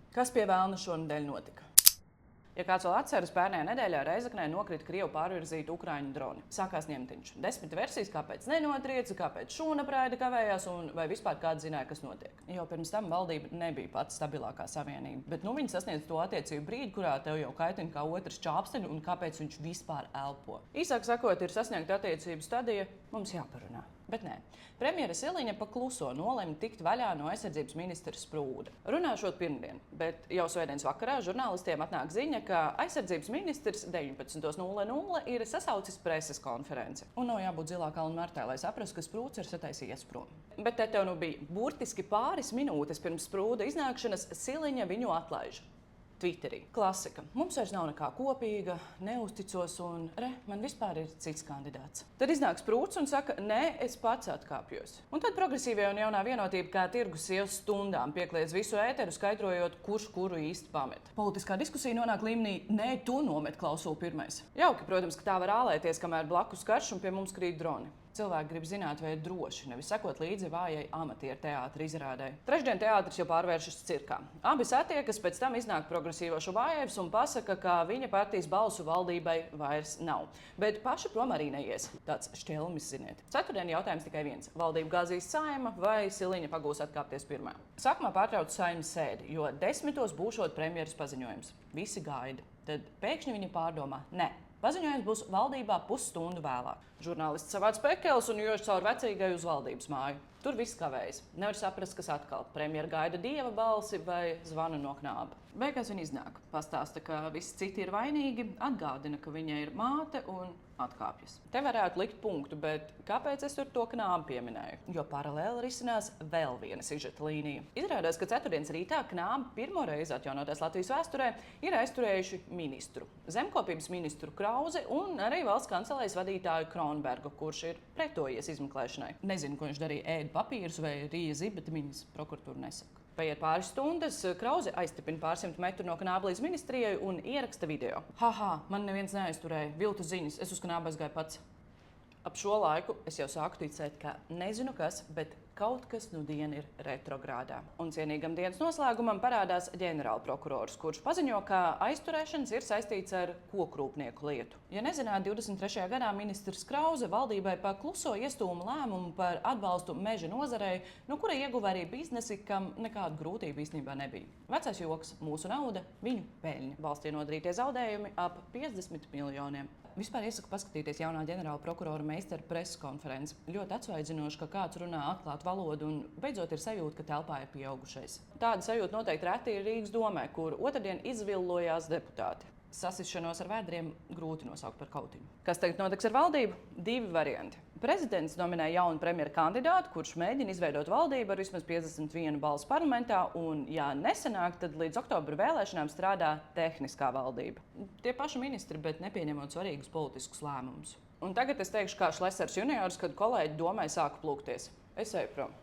Kas pie vēlna šonadēļ notika? Ja kāds vēl atceras, pērnējā nedēļā Reizeknē nokrita Krievu pārvirzīta Ukraiņu droni. Sākās ņemtiņš. 10 versijas, kāpēc nenotrieca, kāpēc šūnapraide kavējās un vai vispār kāds zināja, kas notiek. Jau pirms tam valdība nebija pats stabilākā savienība, bet nu viņi sasniedz to attiecību brīdi, kurā tev jau kaitina kā otrs čāpsteni un kāpēc viņš vispār elpo. Īsāk sakot, ir sasniegta attiecību stadija, mums jāparunā. Bet nē, premjera Siliņa pa kluso nolēma tikt vaļā no aizsardzības ministra Sprūda. Runāšot pirmdien, bet jau svētdienas vakarā žurnālistiem atnāk ziņa, ka aizsardzības ministrs 19.00 ir sasaucis preses konferenci. Un nav jābūt zilā kalna martē, lai saprastu, ka Sprūds ir sataisījies prom. Bet te tev nu bija burtiski pāris minūtes pirms Sprūda iznākšanas Siliņa viņu atlaiž. Twitterī. Klasika. Mums vairs nav nekā kopīga, neusticos un man vispār ir cits kandidāts. Tad iznāk Sprūds un saka, nē, es pats atkāpjos. Un tad progresīvie un jaunā vienotība kā tirgus sievas stundām piekliedz visu ēteru, skaidrojot, kurš kuru īsti pamet. Politiskā diskusija nonāk līmenī, nē, tu nomet klausulu pirmais. Jauki, protams, ka tā var ālēties, kamēr blakus karš un pie mums krīt droni. Cilvēki grib zināt, vai ir droši, nevis sekot līdzi vājai amatieru teātra izrādē. Trešdien teātris jau pārvēršas cirkā. Abi satiekas, pēc tam iznāk progresīvo Šubājevs un pasaka, ka viņa partijas balsu valdībai vairs nav. Bet paši prom arī neies. Tāds šķelmis, ziniet. Ceturtdien jautājums tikai viens. Valdība gāzīs Saeima vai Siliņa pagūs atkāpties pirmā? Sākumā pārtrauc Saeimas sēdi, jo 10. būšot premjeras paziņojums. Visi gaida. Tad pēkšņi viņa pārdomā, ne. Paziņojums būs valdībā pusstundu vēlāk. Žurnālists savāc pekels un jož caur vecīgai uz valdības māju. Tur viss kavējas. Nevar saprast, kas atkal. Premjera gaida dieva balsi vai zvana no knāba. Beigās viņa iznāk. Pastāsta, ka visi citi ir vainīgi, atgādina, ka viņa ir māte un atkāpjas. Te varētu likt punktu, bet kāpēc es tur to knābu pieminēju? Jo paralēli risinās vēl viena sižeta līnija. Izrādās, ka ceturtdienas rītā knābi pirmo reizi atjaunotās Latvijas vēsturē ir aizturējuši ministru. Zemkopības ministru Krauzi un arī valsts kancelējas vadītāju Kronbergu, kurš ir pretojies izmeklēšanai. Nezinu, ko viņš darīja, ēda papīrus vai rīja zibatiņas, prokuratūra nesaka. Paiet pāris stundas, Krauze aiztipina pārsimt metru no knāba līdz ministrijai un ieraksta video. Haha, man neviens neaizturēja, viltu ziņas, es uz knābu aizgāju pats. Ap šo laiku es jau sāku ticēt, ka nezinu kas, bet kaut kas nu dien ir retrogrādā. Un cienīgam dienas noslēgumam parādās ģenerālprokurors, kurš paziņo, ka aizturēšanas ir saistīts ar kokrūpnieku lietu. Ja nezināt, 23. gadā ministrs Krauze valdībai pa kluso iestūma lēmumu par atbalstu meža nozarei, no kura ieguva arī biznesi, kam nekādu grūtību īstenībā nebija. Vecais joks, mūsu nauda, viņu peļņa. Valstī nodarītie zaudējumi ap 50 miljoniem. Vispār iesaku paskatīties jaunā ģenerāla prokurora meistara preses konferenci. Ļoti atsvaidzinoši, ka kāds runā atklātu valodu un beidzot ir sajūta, ka telpā ir pieaugušais. Tāda sajūta noteikti reti ir Rīgas domē, kur otrdien izvillojās deputāti. Sasišanos ar vēdriem grūti nosaukt par kautiņu. Kas tagad notiks ar valdību? Divi varianti. Prezidents nominē jaunu premjera kandidātu, kurš mēģina izveidot valdību ar vismaz 51 balsu parlamentā, un, ja nesanāk, tad līdz oktobra vēlēšanām strādā tehniskā valdība. Tie paši ministri, bet nepieņemot svarīgus politiskus lēmumus. Un tagad es teikšu kā Šlesers juniors, kad kolēģi domai sāka plūkties. Es eju prom.